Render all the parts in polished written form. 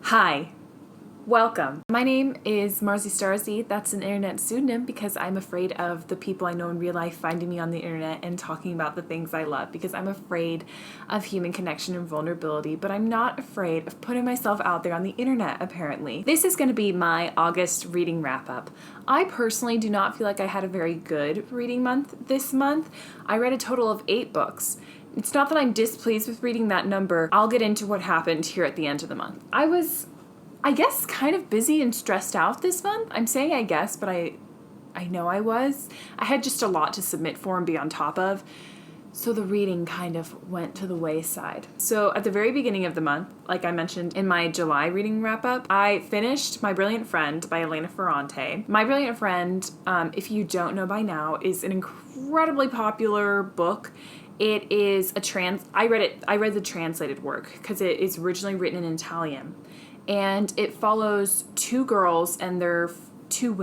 Hi, welcome. My name is Marzi Starzy. That's an internet pseudonym because I'm afraid of the people I know in real life finding me on the internet and talking about the things I love because I'm afraid of human connection and vulnerability, but I'm not afraid of putting myself out there on the internet, apparently. This is going to be my August reading wrap-up. I personally do not feel like I had a very good reading month this month. I read a total of 8 books. It's not that I'm displeased with reading that number. I'll get into what happened here at the end of the month. I was, I guess, kind of busy and stressed out this month. I'm saying I guess, but I know I was. I had just a lot to submit for and be on top of. So the reading kind of went to the wayside. So at the very beginning of the month, like I mentioned in my July reading wrap-up, I finished My Brilliant Friend by Elena Ferrante. My Brilliant Friend, if you don't know by now, is an incredibly popular book. It is I read the translated work because it is originally written in Italian. And it follows 2 girls and their 2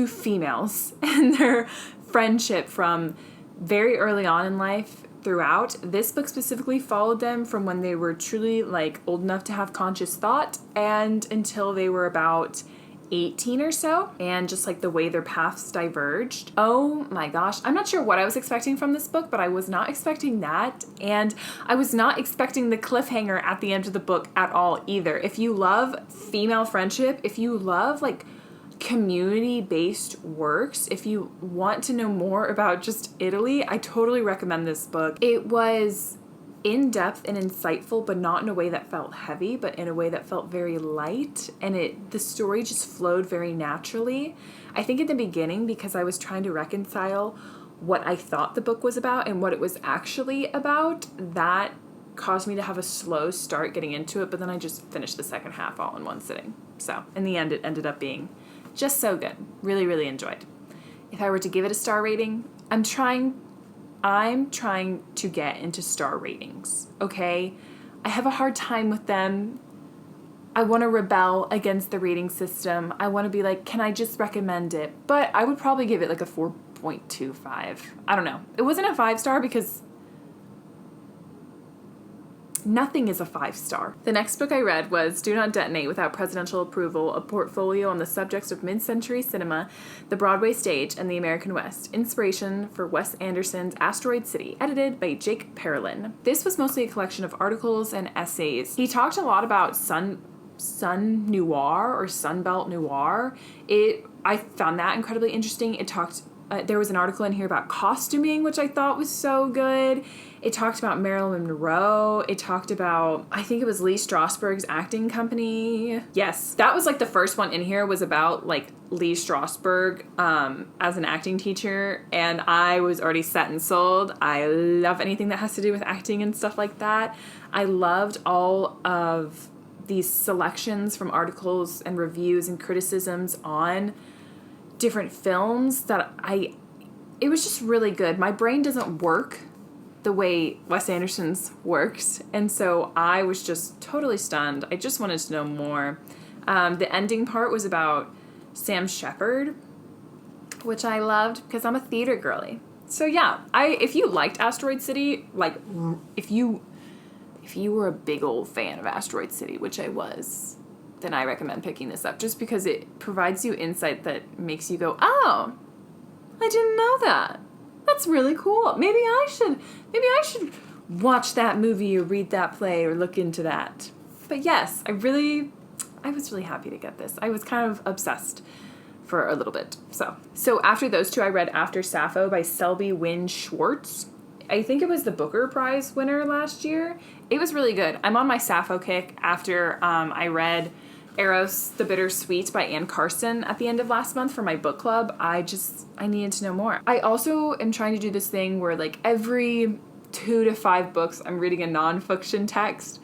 females, and their friendship from very early on in life throughout. This book specifically followed them from when they were truly old enough to have conscious thought and until they were about 18 or so, and just the way their paths diverged. Oh my gosh. I'm not sure what I was expecting from this book, but I was not expecting that, and I was not expecting the cliffhanger at the end of the book at all either. If you love female friendship, if you love community-based works, if you want to know more about just Italy, I totally recommend this book. It was in-depth and insightful, but not in a way that felt heavy, but in a way that felt very light, and the story just flowed very naturally. I think in the beginning, because I was trying to reconcile what I thought the book was about and what it was actually about, that caused me to have a slow start getting into it, but then I just finished the second half all in one sitting. So in the end, it ended up being just so good. Really, really enjoyed. If I were to give it a star rating, I'm trying to get into star ratings, okay? I have a hard time with them. I want to rebel against the rating system. I want to be can I just recommend it? But I would probably give it a 4.25. I don't know. It wasn't a 5-star because nothing is a 5-star. The next book I read was Do Not Detonate Without Presidential Approval, a portfolio on the subjects of mid-century cinema, the Broadway stage, and the American West. Inspiration for Wes Anderson's Asteroid City, edited by Jake Perlin. This was mostly a collection of articles and essays. He talked a lot about sun noir or Sunbelt noir. I found that incredibly interesting. There was an article in here about costuming, which I thought was so good. It talked about Marilyn Monroe. It talked about, I think it was Lee Strasberg's acting company. Yes, that was the first one in here was about Lee Strasberg as an acting teacher, and I was already set and sold. I love anything that has to do with acting and stuff like that. I loved all of these selections from articles and reviews and criticisms on different films it was just really good. My brain doesn't work the way Wes Anderson's works, and so I was just totally stunned. I just wanted to know more. The ending part was about Sam Shepard, which I loved because I'm a theater girly. So yeah, if you liked Asteroid City, if you were a big old fan of Asteroid City, which I was, then I recommend picking this up just because it provides you insight that makes you go, oh, I didn't know that. That's really cool. Maybe I should watch that movie or read that play or look into that. But yes, I was really happy to get this. I was kind of obsessed for a little bit. So after those 2, I read After Sappho by Selby, Wynn, Schwartz. I think it was the Booker Prize winner last year. It was really good. I'm on my Sappho kick after I read Eros the Bittersweet by Ann Carson at the end of last month for my book club. I needed to know more. I also am trying to do this thing where every 2 to 5 books I'm reading a nonfiction text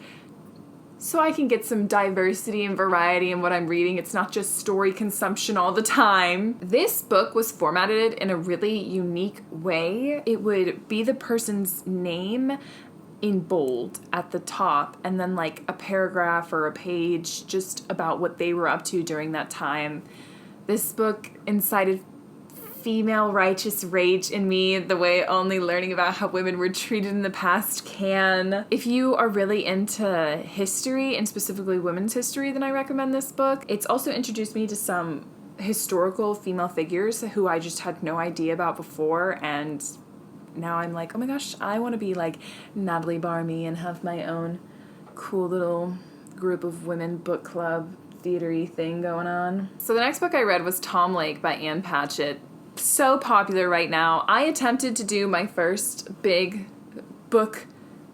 so I can get some diversity and variety in what I'm reading. It's not just story consumption all the time. This book was formatted in a really unique way. It would be the person's name in bold at the top, and then a paragraph or a page just about what they were up to during that time. This book incited female righteous rage in me the way only learning about how women were treated in the past can. If you are really into history, and specifically women's history, then I recommend this book. It's also introduced me to some historical female figures who I just had no idea about before, and now I'm like, oh my gosh, I want to be like Natalie Barmy and have my own cool little group of women book club theater-y thing going on. So the next book I read was Tom Lake by Ann Patchett. So popular right now. I attempted to do my first big book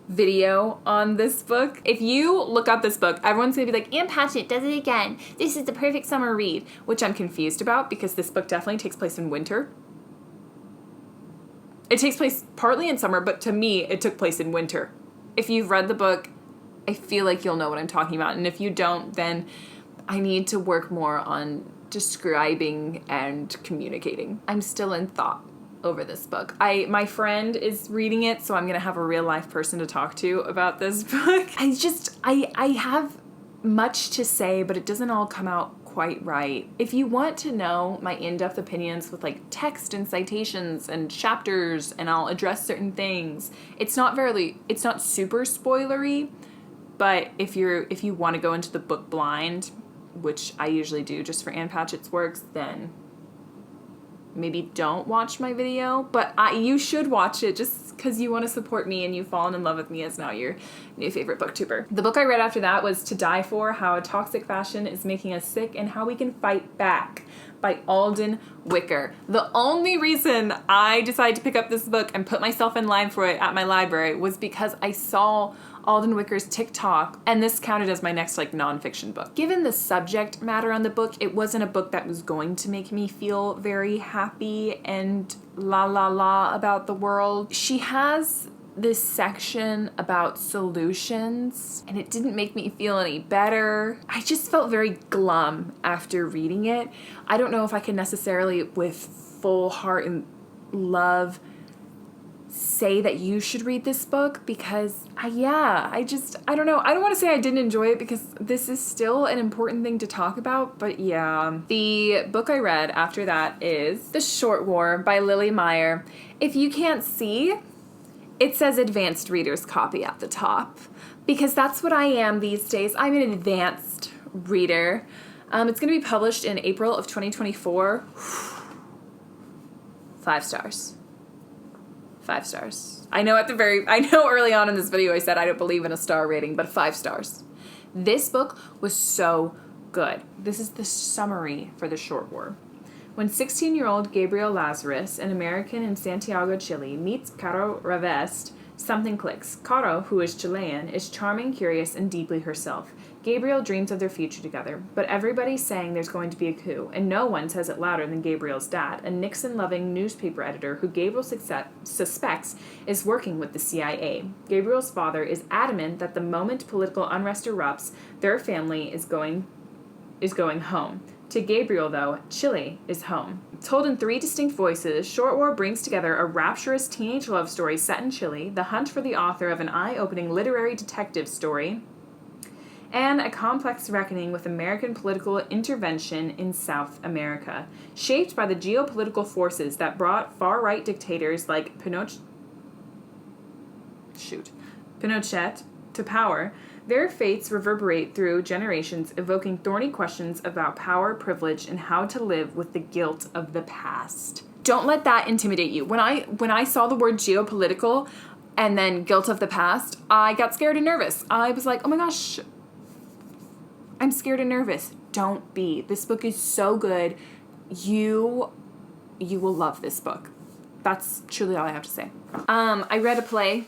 video on this book. If you look up this book, everyone's gonna be like, Ann Patchett does it again. This is the perfect summer read, which I'm confused about because this book definitely takes place in winter. It takes place partly in summer, but to me, it took place in winter. If you've read the book, I feel like you'll know what I'm talking about. And if you don't, then I need to work more on describing and communicating. I'm still in thought over this book. My friend is reading it, so I'm going to have a real life person to talk to about this book. I have much to say, but it doesn't all come out quite right. If you want to know my in-depth opinions with like text and citations and chapters, and I'll address certain things, it's not super spoilery, but if you want to go into the book blind, which I usually do just for Ann Patchett's works, then maybe don't watch my video, but you should watch it just because you want to support me and you've fallen in love with me as now your new favorite booktuber. The book I read after that was To Die For, How Toxic Fashion is Making Us Sick and How We Can Fight Back by Alden Wicker. The only reason I decided to pick up this book and put myself in line for it at my library was because I saw Alden Wicker's TikTok, and this counted as my next like nonfiction book. Given the subject matter on the book, it wasn't a book that was going to make me feel very happy and la la la about the world. She has this section about solutions, and it didn't make me feel any better. I just felt very glum after reading it. I don't know if I can necessarily, with full heart and love, say that you should read this book because I don't know. I don't want to say I didn't enjoy it because this is still an important thing to talk about, but yeah. The book I read after that is The Short War by Lily Meyer. If you can't see, it says advanced reader's copy at the top because that's what I am these days. I'm an advanced reader. It's going to be published in April of 2024. 5 stars. 5 stars. I know early on in this video I said I don't believe in a star rating, but 5 stars. This book was so good. This is the summary for The Short War. When 16-year-old Gabriel Lazarus, an American in Santiago, Chile, meets Caro Ravest, something clicks. Caro, who is Chilean, is charming, curious, and deeply herself. Gabriel dreams of their future together, but everybody's saying there's going to be a coup, and no one says it louder than Gabriel's dad, a Nixon-loving newspaper editor who Gabriel suspects is working with the CIA. Gabriel's father is adamant that the moment political unrest erupts, their family is going home. To Gabriel, though, Chile is home. Told in 3 distinct voices, Short War brings together a rapturous teenage love story set in Chile, the hunt for the author of an eye-opening literary detective story, and a complex reckoning with American political intervention in South America. Shaped by the geopolitical forces that brought far-right dictators like Pinochet to power, their fates reverberate through generations, evoking thorny questions about power, privilege, and how to live with the guilt of the past. Don't let that intimidate you. When I saw the word geopolitical and then guilt of the past, I got scared and nervous. I was like, oh my gosh, I'm scared and nervous. Don't be. This book is so good. You will love this book. That's truly all I have to say. I read a play,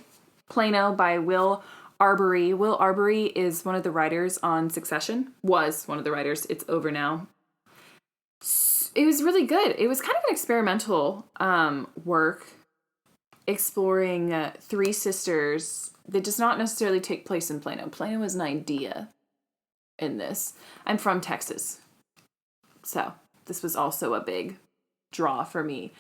Plano, by Will Arbery. Will Arbery is one of the writers on Succession. Was one of the writers. It's over now. It was really good. It was kind of an experimental work exploring 3 sisters that does not necessarily take place in Plano. Plano is an idea in this. I'm from Texas, so this was also a big draw for me.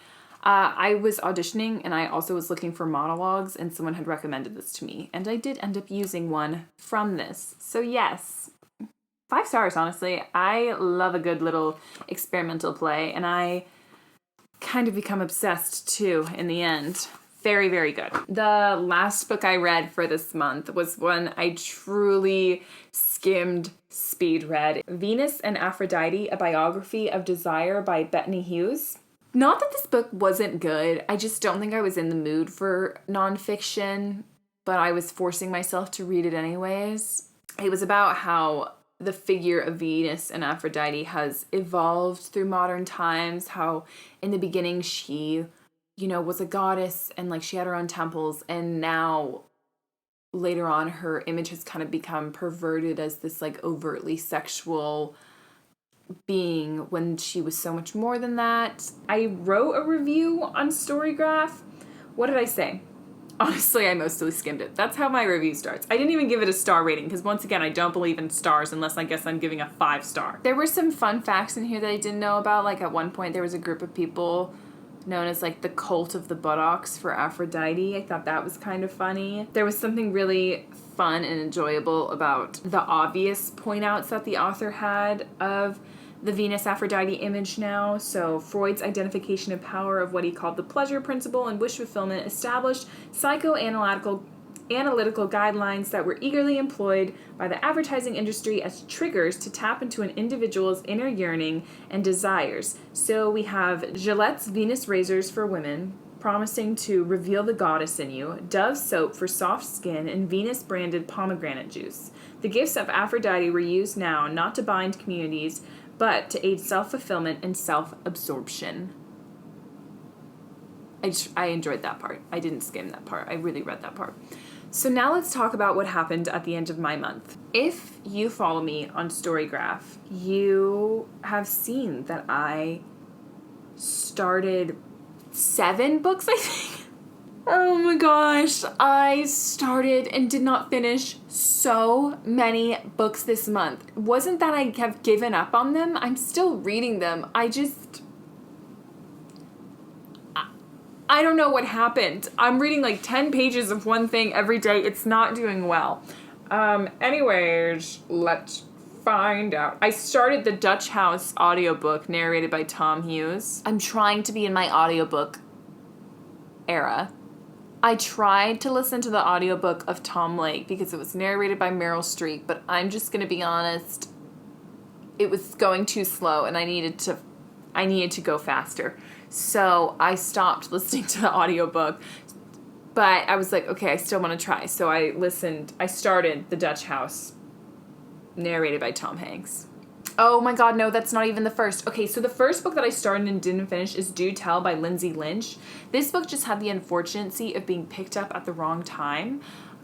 I was auditioning, and I also was looking for monologues, and someone had recommended this to me, and I did end up using one from this. So yes, 5 stars, honestly. I love a good little experimental play, and I kind of become obsessed too in the end. Very, very good. The last book I read for this month was one I truly skimmed speed read. Venus and Aphrodite, a biography of desire by Bettany Hughes. Not that this book wasn't good. I just don't think I was in the mood for nonfiction, but I was forcing myself to read it anyways. It was about how the figure of Venus and Aphrodite has evolved through modern times, how in the beginning she, was a goddess and like she had her own temples, and now later on her image has kind of become perverted as this like overtly sexual being when she was so much more than that. I wrote a review on Storygraph. What did I say? Honestly, I mostly skimmed it. That's how my review starts. I didn't even give it a star rating because, once again, I don't believe in stars unless I guess I'm giving a 5-star. There were some fun facts in here that I didn't know about. Like, at one point, there was a group of people known as, like, the cult of the buttocks for Aphrodite. I thought that was kind of funny. There was something really fun and enjoyable about the obvious point-outs that the author had of the Venus-Aphrodite image now. So Freud's identification of power of what he called the pleasure principle and wish fulfillment established psychoanalytical guidelines that were eagerly employed by the advertising industry as triggers to tap into an individual's inner yearning and desires. So we have Gillette's Venus razors for women, promising to reveal the goddess in you, Dove soap for soft skin, and Venus-branded pomegranate juice. The gifts of Aphrodite were used now not to bind communities, but to aid self-fulfillment and self-absorption. I enjoyed that part. I didn't skim that part. I really read that part. So now let's talk about what happened at the end of my month. If you follow me on Storygraph, you have seen that I started 7 books, I think. Oh my gosh, I started and did not finish so many books this month. It wasn't that I have given up on them. I'm still reading them. I don't know what happened. I'm reading like 10 pages of one thing every day. It's not doing well. Anyways, let's find out. I started the Dutch House audiobook narrated by Tom Hughes. I'm trying to be in my audiobook era. I tried to listen to the audiobook of Tom Lake because it was narrated by Meryl Streep, but I'm just going to be honest, it was going too slow and I needed to go faster. So I stopped listening to the audiobook, but I was like, okay, I still want to try. So I started The Dutch House, narrated by Tom Hanks. Oh my god, no, that's not even the first. Okay, so the first book that I started and didn't finish is Do Tell by Lindsay Lynch. This book just had the unfortunacy of being picked up at the wrong time.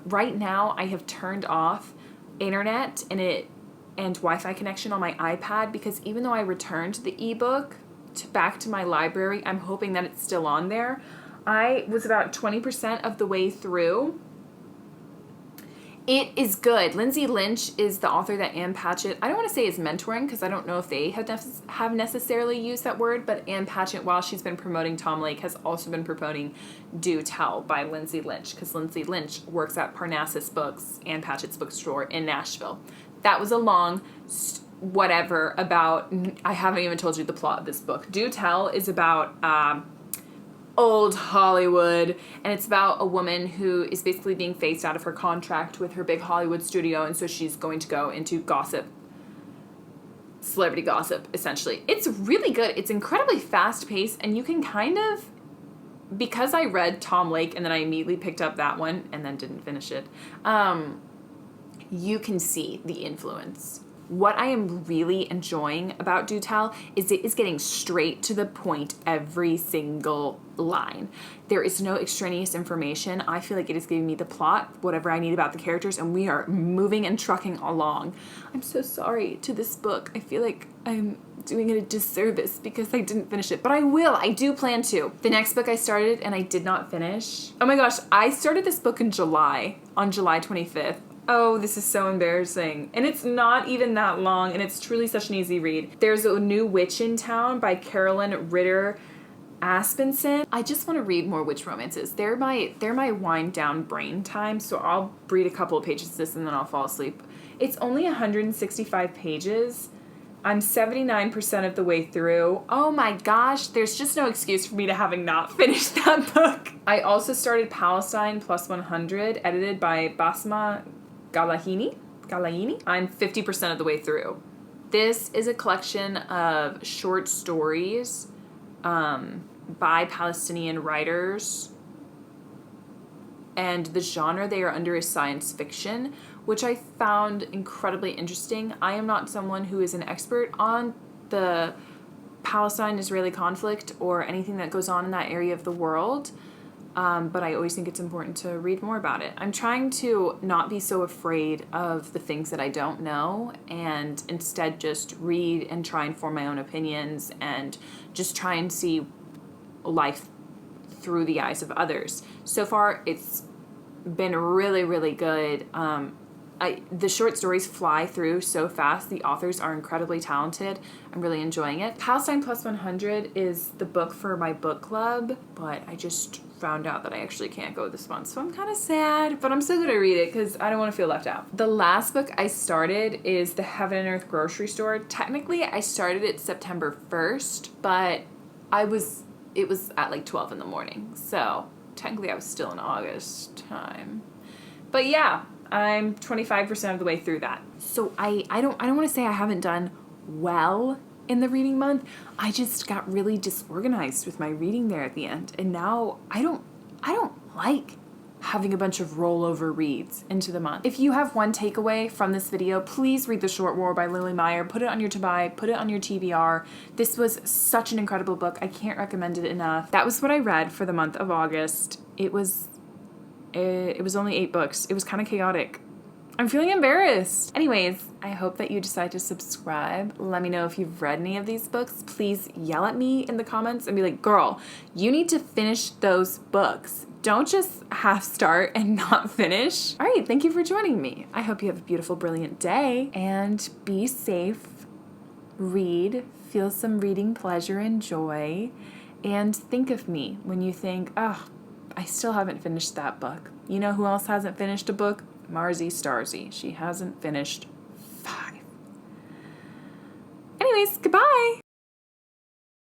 Right now, I have turned off internet and Wi-Fi connection on my iPad because even though I returned the ebook back to my library, I'm hoping that it's still on there. I was about 20% of the way through. It is good. Lindsay Lynch is the author that Ann Patchett, I don't want to say is mentoring because I don't know if they have necessarily used that word, but Ann Patchett, while she's been promoting Tom Lake, has also been promoting Do Tell by Lindsay Lynch because Lindsay Lynch works at Parnassus Books, Ann Patchett's bookstore in Nashville. That was a long whatever about, I haven't even told you the plot of this book. Do Tell is about old Hollywood, and it's about a woman who is basically being phased out of her contract with her big Hollywood studio, and so she's going to go into gossip, celebrity gossip, essentially. It's really good. It's incredibly fast-paced, and you can kind of, because I read Tom Lake and then I immediately picked up that one and then didn't finish it, you can see the influence. What I am really enjoying about Do Tell is it is getting straight to the point every single line. There is no extraneous information. I feel like it is giving me the plot, whatever I need about the characters, and we are moving and trucking along. I'm so sorry to this book. I feel like I'm doing it a disservice because I didn't finish it, but I will. I do plan to. The next book I started and I did not finish. Oh my gosh, I started this book in July, on July 25th. Oh, this is so embarrassing. And it's not even that long, and it's truly such an easy read. There's a New Witch in Town by Carolyn Ritter Aspenson. I just want to read more witch romances. They're my wind down brain time, so I'll read a couple of pages of this and then I'll fall asleep. It's only 165 pages. I'm 79% of the way through. Oh my gosh, there's just no excuse for me to having not finished that book. I also started Palestine plus 100, edited by Basma Ghalayini. I'm 50% of the way through. This is a collection of short stories by Palestinian writers, and the genre they are under is science fiction, which I found incredibly interesting. I am not someone who is an expert on the Palestine-Israeli conflict or anything that goes on in that area of the world, but I always think it's important to read more about it. I'm trying to not be so afraid of the things that I don't know, and instead just read and try and form my own opinions and just try and see life through the eyes of others. So far, it's been really, really good. The short stories fly through so fast. The authors are incredibly talented. I'm really enjoying it. Palestine Plus 100 is the book for my book club, but I just found out that I actually can't go this month, so I'm kind of sad, but I'm still going to read it because I don't want to feel left out. The last book I started is The Heaven and Earth Grocery Store. Technically, I started it September 1st, but it was at like 12 in the morning, so technically I was still in August time. But yeah, I'm 25% of the way through that. So I don't want to say I haven't done well in the reading month. I just got really disorganized with my reading there at the end, and now I don't like having a bunch of rollover reads into the month. If you have one takeaway from this video, please read The Short War by Lily Meyer. Put it on your to buy, put it on your TBR. This was such an incredible book. I can't recommend it enough. That was what I read for the month of August. It was only 8 books. It was kind of chaotic. I'm feeling embarrassed. Anyways, I hope that you decide to subscribe. Let me know if you've read any of these books. Please yell at me in the comments and be like, girl, you need to finish those books. Don't just half start and not finish. All right, thank you for joining me. I hope you have a beautiful, brilliant day, and be safe. Read, feel some reading pleasure and joy, and think of me when you think, oh, I still haven't finished that book. You know who else hasn't finished a book? Marzi Starzy. She hasn't finished 5. Anyways, goodbye.